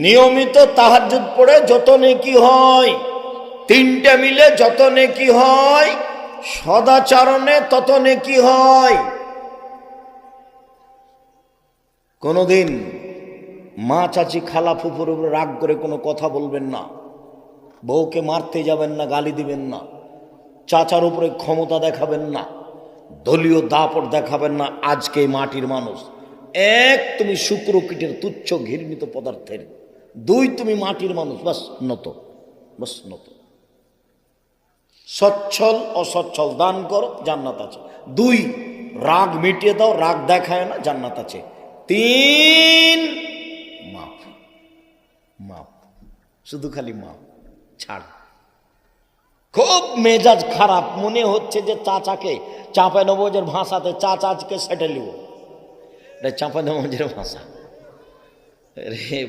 নিয়মিত তাহাজ্জুদ পড়ে যত নেকি হয়, তিনটা মিলে যত নেকি হয়, সদাচরণে তত নেকি হয়। কোনোদিন মা চাচি খালা ফুফুর উপরে রাগ করে কোনো কথা বলবেন না, বউকে মারতে যাবেন না, গালি দিবেন না, চাচার উপরে ক্ষমতা দেখাবেন না, দলীয় দাপট দেখাবেন না। আজকে মাটির মানুষ, এক তুমি শুক্রকীটের তুচ্ছ ঘৃণিত পদার্থের, দুই তুমি মাটির মানুষ, বাস নত, বাস নত। সচ্ছল অসচ্ছল দান করো, জান্নাত আছে। দুই, রাগ মিটিয়ে দাও, রাগ দেখায় না, জান্নাত আছে। তিন, মাপ, মাপ, শুধু খালি মাপ, ছাড়। খুব মেজাজ খারাপ, মনে হচ্ছে যে চাচাকে চাঁপাইনবাবগঞ্জের ভাষাতে চাচাকে সেটে লিব, চাঁপাইনবাবগঞ্জের ভাষা রে।